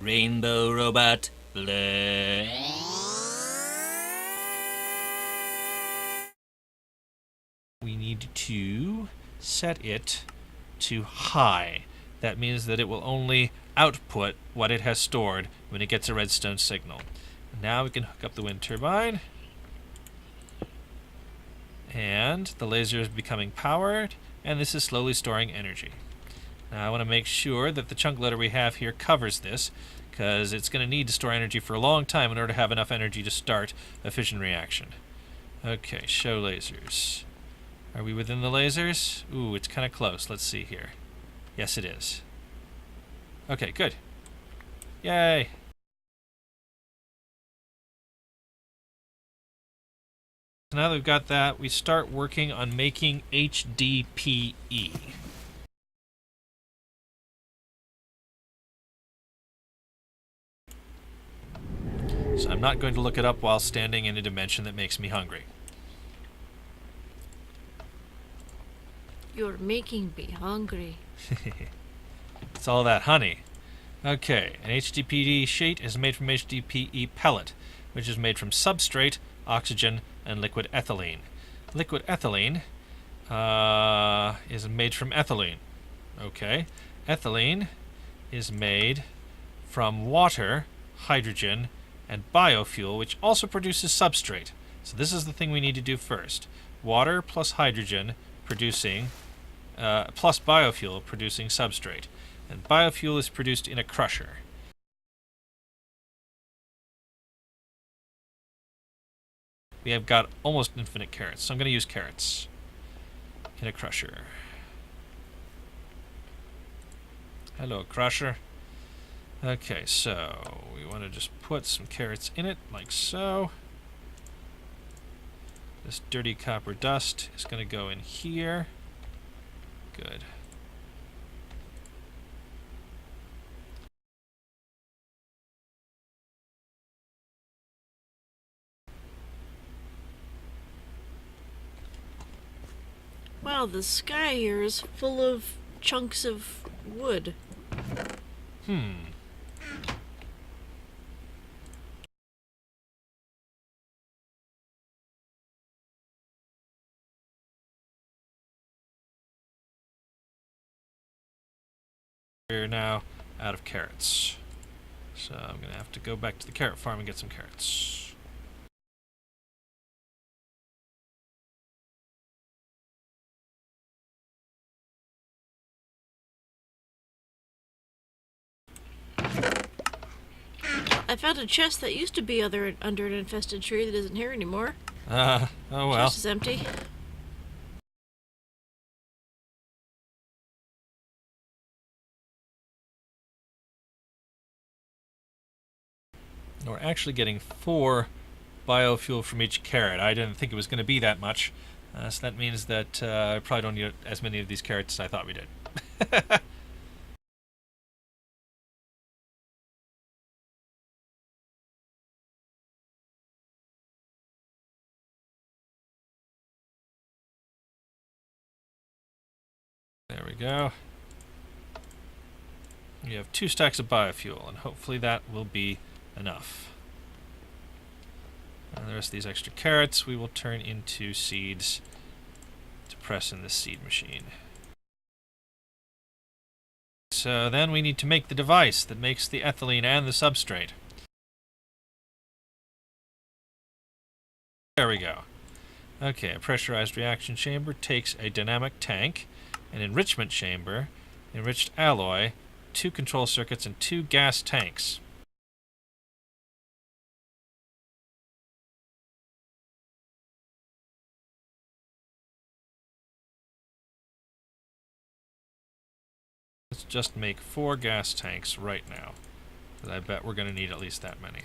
Rainbow robot, bleh. We need to set it to high. That means that it will only output what it has stored when it gets a redstone signal. Now we can hook up the wind turbine. And the laser is becoming powered, and this is slowly storing energy. Now I want to make sure that the chunk loader we have here covers this, because it's going to need to store energy for a long time in order to have enough energy to start a fission reaction. Okay, show lasers. Are we within the lasers? Ooh, it's kind of close. Let's see here. Yes, it is. Okay, good. Yay! So now that we've got that, we start working on making HDPE. So I'm not going to look it up while standing in a dimension that makes me hungry. You're making me hungry. It's all that honey. Okay, an HDPE sheet is made from HDPE pellet, which is made from substrate, oxygen, and liquid ethylene. Liquid ethylene is made from ethylene. Okay, ethylene is made from water, hydrogen, and biofuel, which also produces substrate. So this is the thing we need to do first. Water plus hydrogen producing, plus biofuel producing substrate. And biofuel is produced in a crusher. We have got almost infinite carrots, so I'm going to use carrots in a crusher. Hello, crusher. Okay, so we want to just put some carrots in it, like so. This dirty copper dust is going to go in here. Good. Wow, the sky here is full of chunks of wood. We're now out of carrots. So I'm going to have to go back to the carrot farm and get some carrots. I found a chest that used to be under an infested tree that isn't here anymore. Oh well. Chest is empty. We're actually getting 4 biofuel from each carrot. I didn't think it was going to be that much. So that means that I probably don't need as many of these carrots as I thought we did. There we go. We have 2 stacks of biofuel, and hopefully that will be enough. And the rest of these extra carrots we will turn into seeds to press in the seed machine. So then we need to make the device that makes the ethylene and the substrate. There we go. Okay, a pressurized reaction chamber takes a dynamic tank, an enrichment chamber, enriched alloy, 2 control circuits, and 2 gas tanks. Let's just make 4 gas tanks right now, because I bet we're going to need at least that many.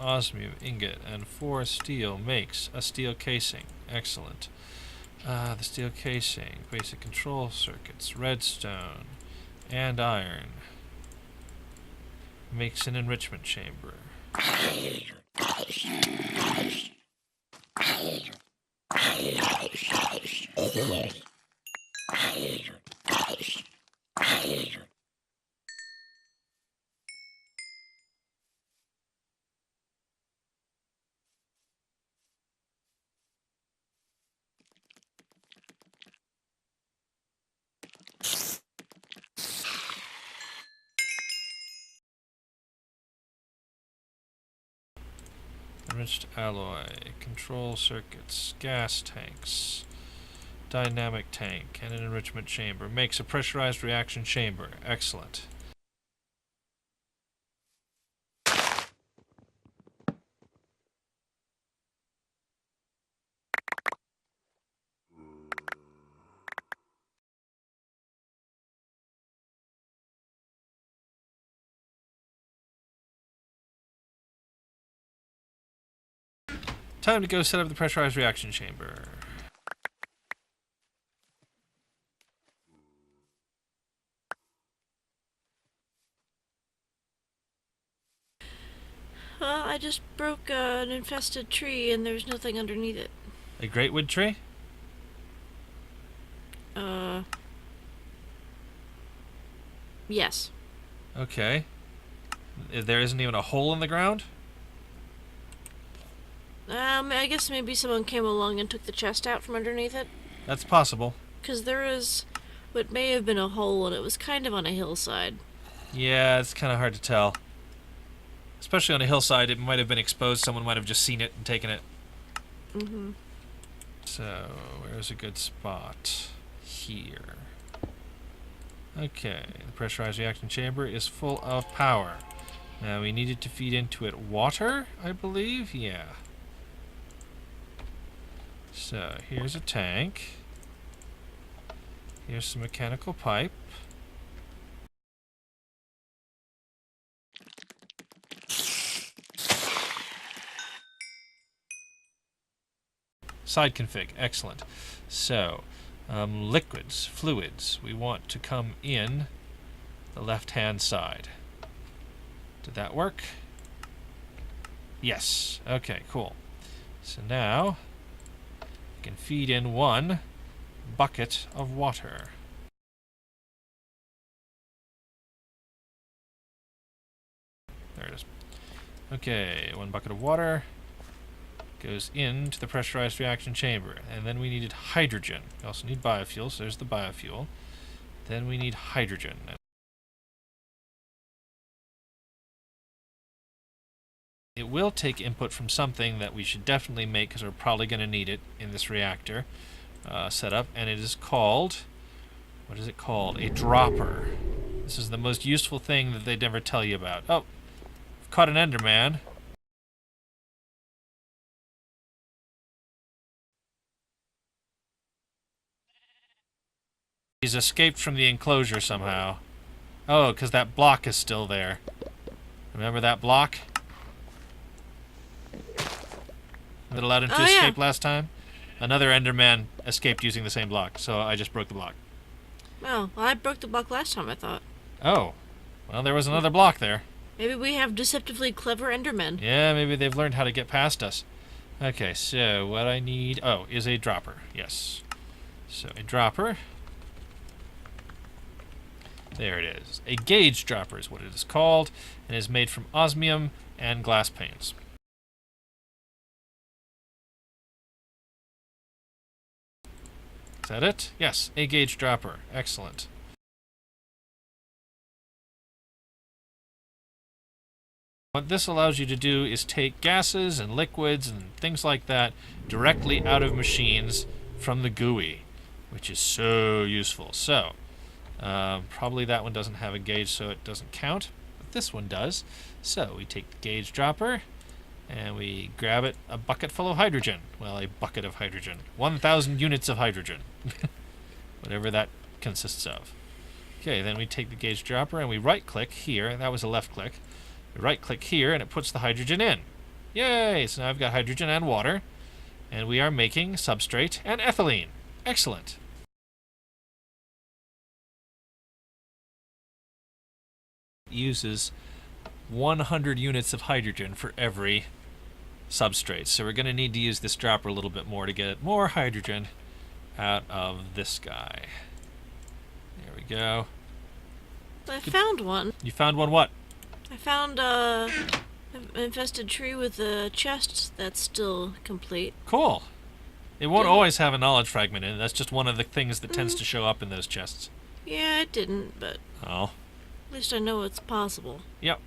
Osmium ingot and 4 steel makes a steel casing. Excellent. The steel casing, basic control circuits, redstone, and iron. Makes an enrichment chamber. Enriched alloy, control circuits, gas tanks, dynamic tank, and an enrichment chamber. Makes a pressurized reaction chamber. Excellent. Time to go set up the pressurized reaction chamber. I just broke an infested tree and there's nothing underneath it. A greatwood tree? Yes. Okay. There isn't even a hole in the ground? I guess maybe someone came along and took the chest out from underneath it. That's possible. Because there is what may have been a hole and it was kind of on a hillside. Yeah, it's kind of hard to tell. Especially on a hillside, it might have been exposed. Someone might have just seen it and taken it. Mm-hmm. So, where's a good spot? Here. Okay, the pressurized reaction chamber is full of power. Now, we needed to feed into it water, I believe? Yeah. So, here's a tank. Here's some mechanical pipe. Side config, excellent. So, liquids, fluids, we want to come in the left-hand side. Did that work? Yes. Okay, cool. So now, we can feed in one bucket of water. There it is. Okay, one bucket of water goes into the pressurized reaction chamber. And then we needed hydrogen. We also need biofuel, so there's the biofuel. Then we need hydrogen. It will take input from something that we should definitely make because we're probably going to need it in this reactor setup, and it is called, what is it called? A dropper. This is the most useful thing that they never tell you about. Oh, I've caught an Enderman. He's escaped from the enclosure somehow. Oh, because that block is still there. Remember that block that allowed him to escape last time? Another Enderman escaped using the same block, so I just broke the block. Oh, well, I broke the block last time, I thought. Oh. Well, there was another block there. Maybe we have deceptively clever Endermen. Yeah, maybe they've learned how to get past us. Okay, so what I need... Oh, is a dropper. Yes. So, a dropper. There it is. A gauge dropper is what it is called, and is made from osmium and glass panes. Is that it? Yes, a gauge dropper. Excellent. What this allows you to do is take gases and liquids and things like that directly out of machines from the GUI, which is so useful. So, probably that one doesn't have a gauge, so it doesn't count, but this one does. So we take the gauge dropper and we grab it, a bucket full of hydrogen. Well, a bucket of hydrogen. 1,000 units of hydrogen. Whatever that consists of. Okay, then we take the gauge dropper and we right-click here. That was a left-click. We right-click here and it puts the hydrogen in. Yay! So now I've got hydrogen and water. And we are making substrate and ethylene. Excellent. uses 100 units of hydrogen for every substrate. So we're going to need to use this dropper a little bit more to get more hydrogen out of this guy. There we go. I found one. You found one what? I found an infested tree with a chest that's still complete. Cool. It won't always have a knowledge fragment in it. That's just one of the things that tends to show up in those chests. Yeah, it didn't, but Oh. at least I know it's possible. Yep.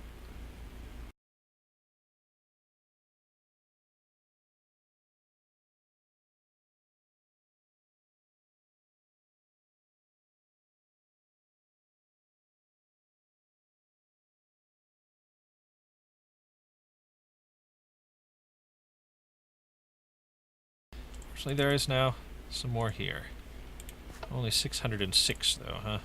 Fortunately, there is now some more here. Only 606, though, huh?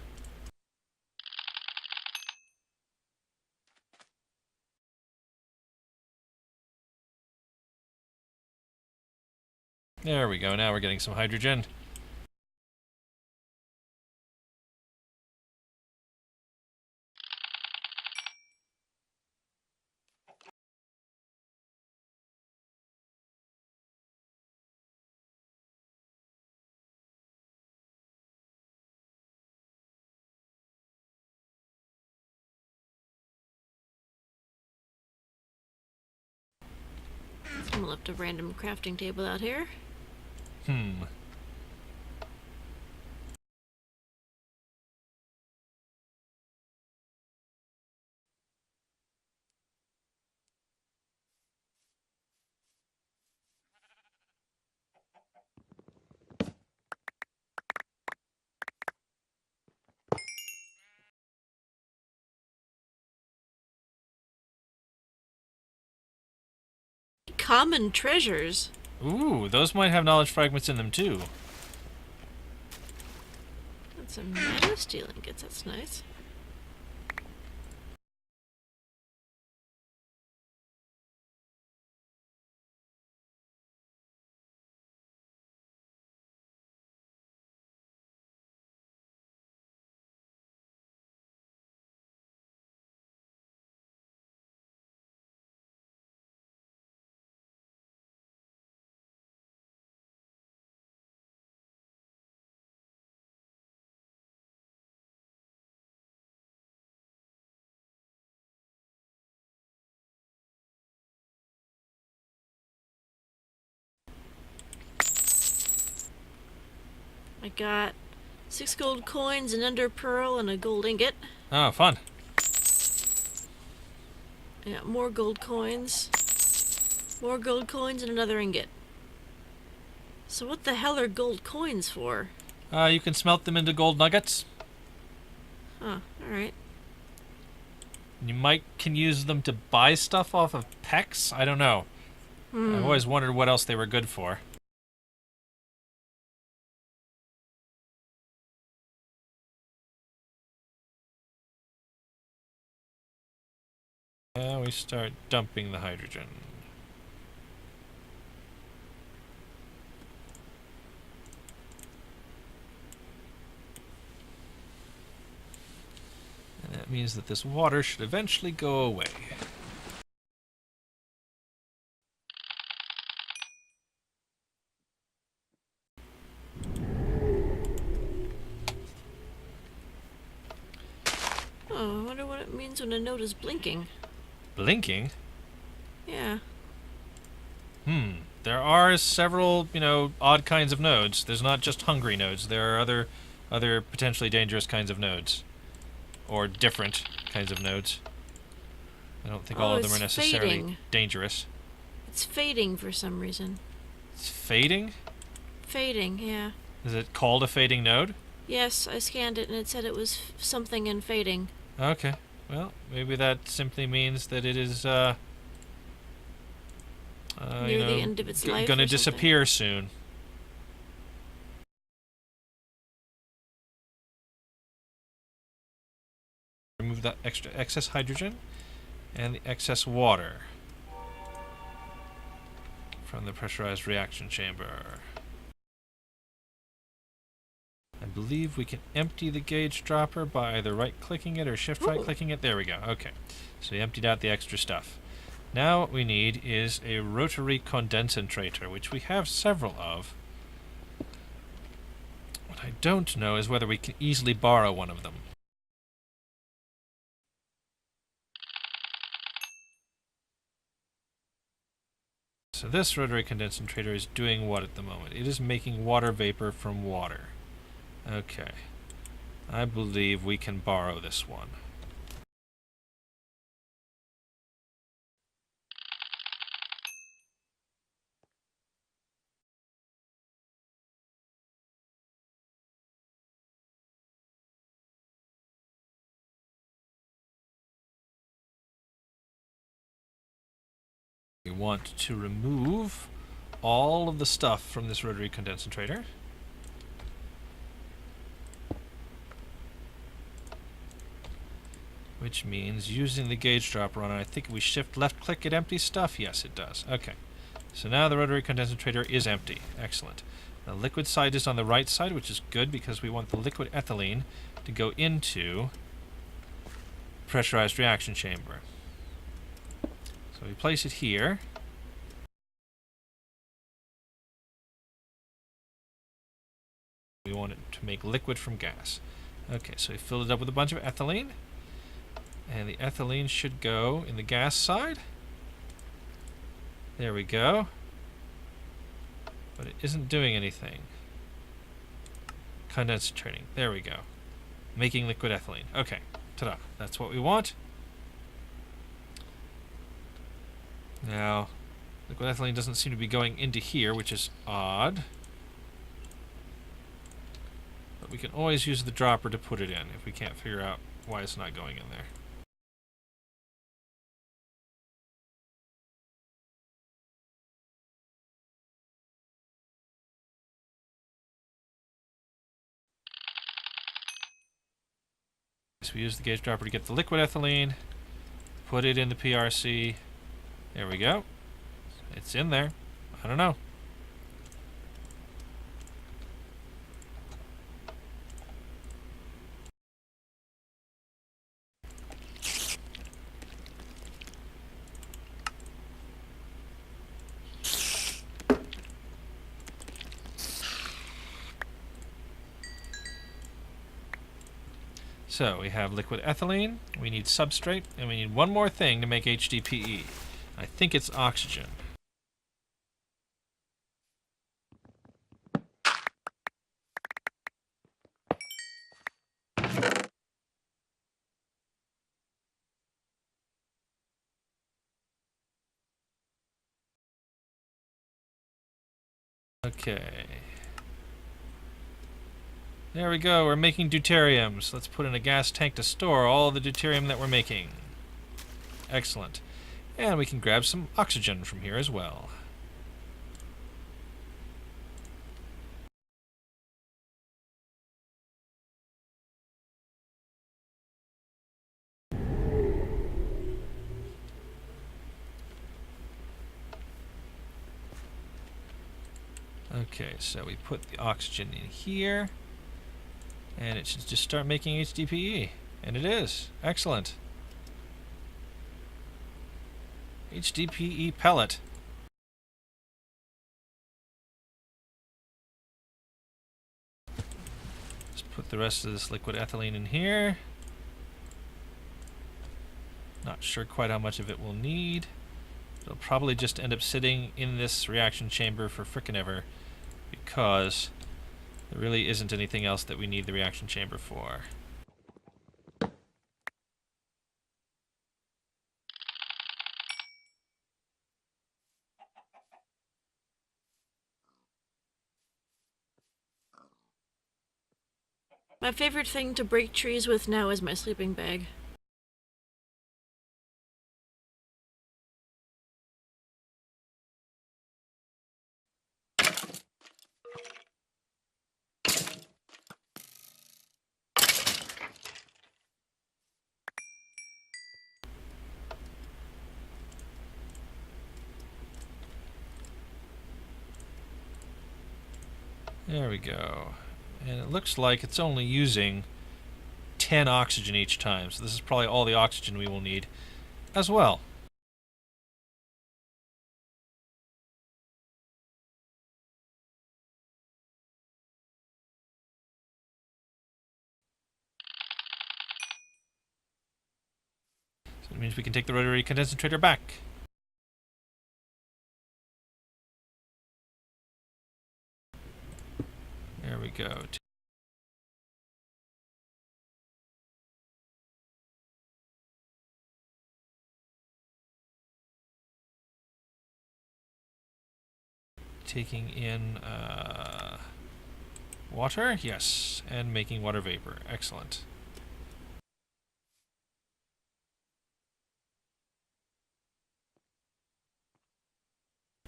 There we go. Now we're getting some hydrogen. Someone left a random crafting table out here. Common treasures. Ooh, those might have knowledge fragments in them, too. That's some mana steel ingots. That's nice. I got 6 gold coins, an ender pearl, and a gold ingot. Oh, fun. I got more gold coins. More gold coins and another ingot. So what the hell are gold coins for? You can smelt them into gold nuggets. Huh, alright. You can use them to buy stuff off of PEX? I don't know. I've always wondered what else they were good for. Now we start dumping the hydrogen. And that means that this water should eventually go away. Oh, I wonder what it means when a node is blinking. Blinking? Yeah. There are several, odd kinds of nodes. There's not just hungry nodes. There are other potentially dangerous kinds of nodes. Or different kinds of nodes. I don't think all of them are necessarily dangerous. It's fading for some reason. It's fading? Fading, yeah. Is it called a fading node? Yes, I scanned it and it said it was something in fading. Okay. Well, maybe that simply means that it is, Near the end of its life going to or disappear soon. Remove that excess hydrogen and the excess water from the pressurized reaction chamber. I believe we can empty the gauge dropper by either right-clicking it or shift-right-clicking it. There we go. Okay. So we emptied out the extra stuff. Now what we need is a rotary condensator, which we have several of. What I don't know is whether we can easily borrow one of them. So this rotary condensator is doing what at the moment? It is making water vapor from water. Okay. I believe we can borrow this one. We want to remove all of the stuff from this rotary condensator. Which means using the gauge dropper on it, I think if we shift left click it empties stuff? Yes, it does. Okay. So now the rotary condensator is empty. Excellent. The liquid side is on the right side, which is good because we want the liquid ethylene to go into pressurized reaction chamber. So we place it here. We want it to make liquid from gas. Okay, so we filled it up with a bunch of ethylene. And the ethylene should go in the gas side. There we go. But it isn't doing anything. Condensating. There we go. Making liquid ethylene. Okay. Ta-da. That's what we want. Now, liquid ethylene doesn't seem to be going into here, which is odd. But we can always use the dropper to put it in if we can't figure out why it's not going in there. So we use the gauge dropper to get the liquid ethylene, put it in the PRC. There we go. It's in there. I don't know. So we have liquid ethylene, we need substrate, and we need one more thing to make HDPE. I think it's oxygen. Okay. There we go, we're making deuterium. So let's put in a gas tank to store all the deuterium that we're making. Excellent. And we can grab some oxygen from here as well. Okay, so we put the oxygen in here. And it should just start making HDPE. And it is. Excellent. HDPE pellet. Let's put the rest of this liquid ethylene in here. Not sure quite how much of it we'll need. It'll probably just end up sitting in this reaction chamber for frickin' ever, because there really isn't anything else that we need the reaction chamber for. My favorite thing to break trees with now is my sleeping bag. There we go. And it looks like it's only using 10 oxygen each time, so this is probably all the oxygen we will need as well. So it means we can take the rotary condensator back. There we go. Taking in water, yes, and making water vapor. Excellent.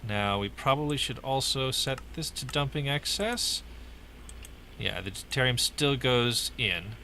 Now we probably should also set this to dumping excess. Yeah, the deuterium still goes in.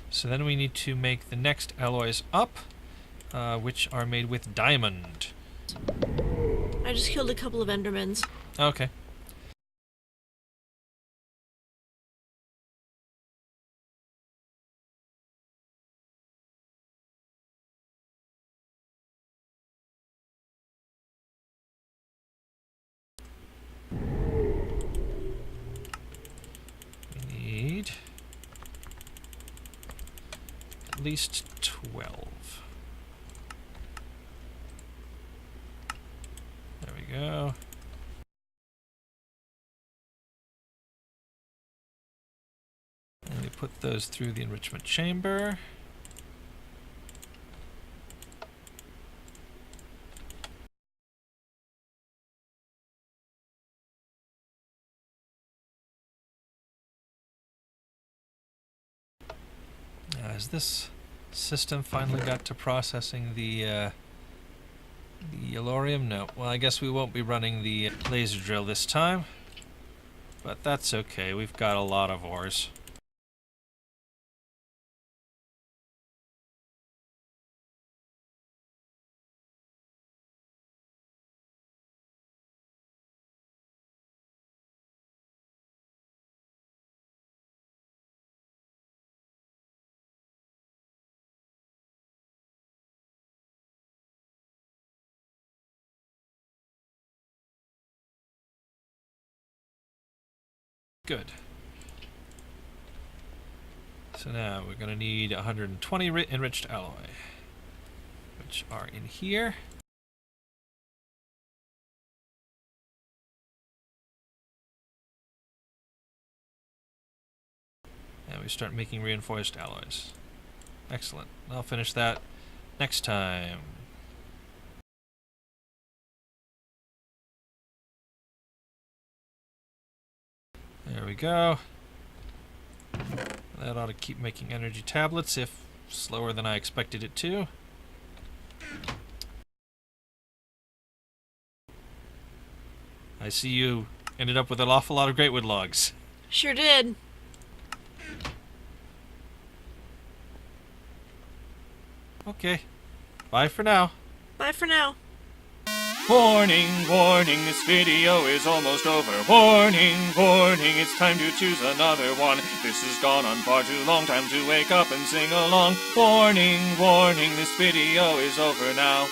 So then we need to make the next alloys up, which are made with diamond. I just killed a couple of endermans. Okay. We need at least 12. There we go. And we put those through the enrichment chamber. Has this system finally got to processing the yellorium? No. Well, I guess we won't be running the laser drill this time, but that's okay. We've got a lot of ores. Good. So now we're going to need 120 enriched alloy, which are in here. And we start making reinforced alloys. Excellent. I'll finish that next time. There we go. That ought to keep making energy tablets, if slower than I expected it to. I see you ended up with an awful lot of greatwood logs. Sure did. Okay. Bye for now. Bye for now. Warning, warning, this video is almost over. Warning, warning, it's time to choose another one. This has gone on far too long, time to wake up and sing along. Warning, warning, this video is over now.